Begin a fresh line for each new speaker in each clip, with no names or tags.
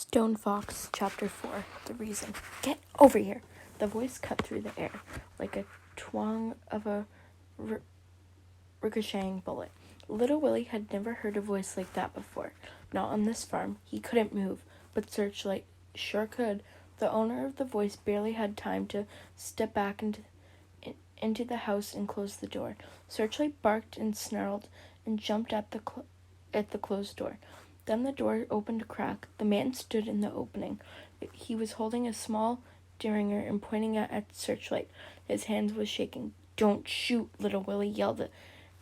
Stone Fox, Chapter 4, The Reason. Get over here! The voice cut through the air, like a twang of a ricocheting bullet. Little Willie had never heard a voice like that before. Not on this farm. He couldn't move, but Searchlight sure could. The owner of the voice barely had time to step back into the house and close the door. Searchlight barked and snarled and jumped at the closed door. Then the door opened a crack. The man stood in the opening. He was holding a small derringer and pointing at Searchlight. His hand was shaking. "Don't shoot," Little Willie yelled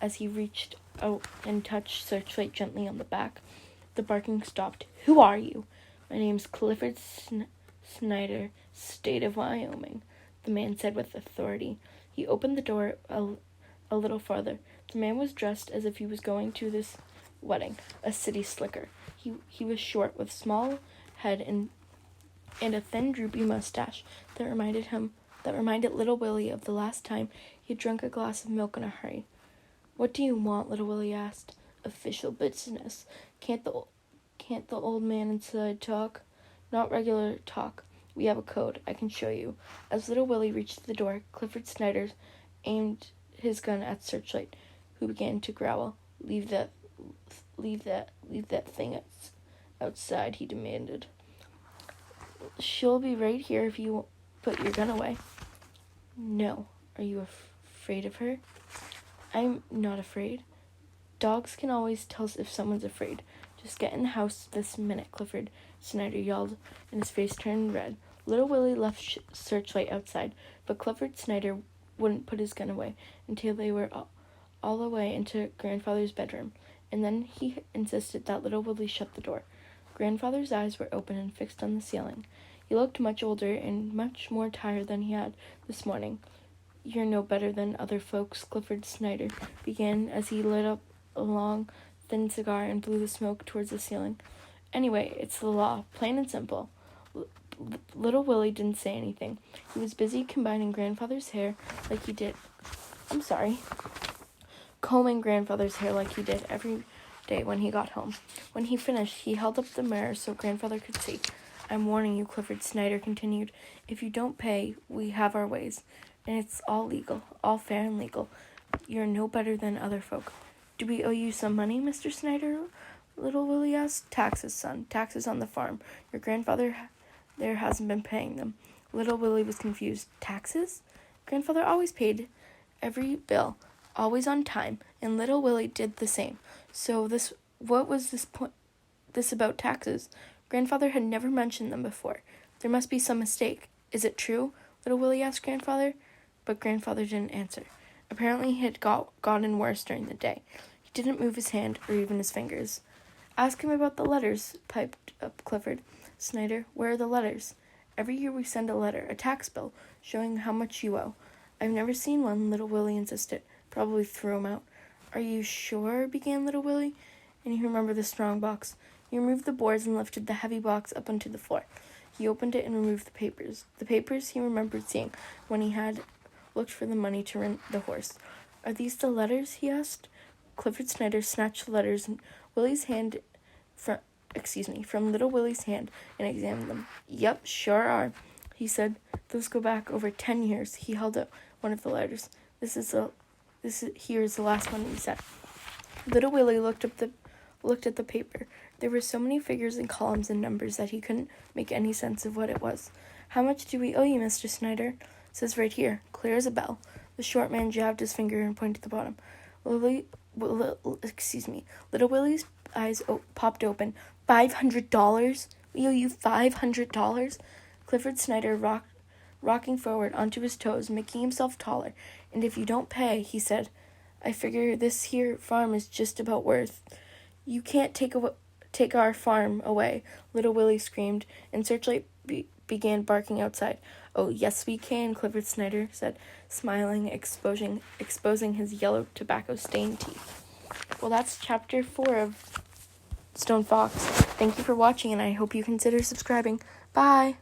as he reached out and touched Searchlight gently on the back. The barking stopped. "Who are you?" "My name's Clifford Snyder, State of Wyoming," the man said with authority. He opened the door a little farther. The man was dressed as if he was going to this wedding, a city slicker. He was short, with small head and a thin, droopy mustache that reminded Little Willie of the last time he had drunk a glass of milk in a hurry. "What do you want?" Little Willie asked. "Official business. Can't the old man inside talk?" "Not regular talk. We have a code. I can show you." As Little Willie reached the door, Clifford Snyder aimed his gun at Searchlight, who began to growl. Leave that thing outside," he demanded. "She'll be right here if you put your gun away." "No." "Are you afraid of her?" "I'm not afraid. Dogs can always tell if someone's afraid." "Just get in the house this minute," Clifford Snyder yelled, and his face turned red. Little Willie left Searchlight outside, but Clifford Snyder wouldn't put his gun away until they were all the way into Grandfather's bedroom, and then he insisted that Little Willie shut the door. Grandfather's eyes were open and fixed on the ceiling. He looked much older and much more tired than he had this morning. "You're no better than other folks," Clifford Snyder began as he lit up a long, thin cigar and blew the smoke towards the ceiling. "Anyway, it's the law, plain and simple." Little Willie didn't say anything. He was busy combing Grandfather's hair like he did every day when he got home. When he finished, he held up the mirror so Grandfather could see. "I'm warning you," Clifford Snyder continued. "If you don't pay, we have our ways. And it's all legal, all fair and legal. You're no better than other folk." "Do we owe you some money, Mr. Snyder?" Little Willie asked. "Taxes, son. Taxes on the farm. Your grandfather there hasn't been paying them." Little Willie was confused. "Taxes?" Grandfather always paid every bill, always on time, and Little Willie did the same. So what was this about taxes? Grandfather had never mentioned them before. There must be some mistake. "Is it true?" Little Willie asked Grandfather. But Grandfather didn't answer. Apparently it had gotten worse during the day. He didn't move his hand or even his fingers. "Ask him about the letters," piped up Clifford Snyder. "Where are the letters?" "Every year we send a letter, a tax bill, showing how much you owe." "I've never seen one," Little Willie insisted. "Probably threw 'em out." "Are you sure?" began Little Willie, and he remembered the strong box. He removed the boards and lifted the heavy box up onto the floor. He opened it and removed the papers. The papers he remembered seeing when he had looked for the money to rent the horse. "Are these the letters?" he asked. Clifford Snyder snatched the letters from Little Willie's hand and examined them. "Yep, sure are," he said. "Those go back over 10 years. He held up one of the letters. Here's the last one," he said. Little Willie looked at the paper. There were so many figures and columns and numbers that he couldn't make any sense of what it was. "How much do we owe you, Mr. Snyder?" "It says right here, clear as a bell." The short man jabbed his finger and pointed to the bottom. Little Willie's eyes popped open. $500? We owe you $500? Clifford Snyder rocking forward onto his toes, making himself taller. "And if you don't pay," he said, "I figure this here farm is just about worth." "You can't take our farm away," Little Willie screamed, and Searchlight began barking outside. "Oh, yes, we can," Clifford Snyder said, smiling, exposing his yellow tobacco-stained teeth. Well, that's Chapter 4 of Stone Fox. Thank you for watching, and I hope you consider subscribing. Bye!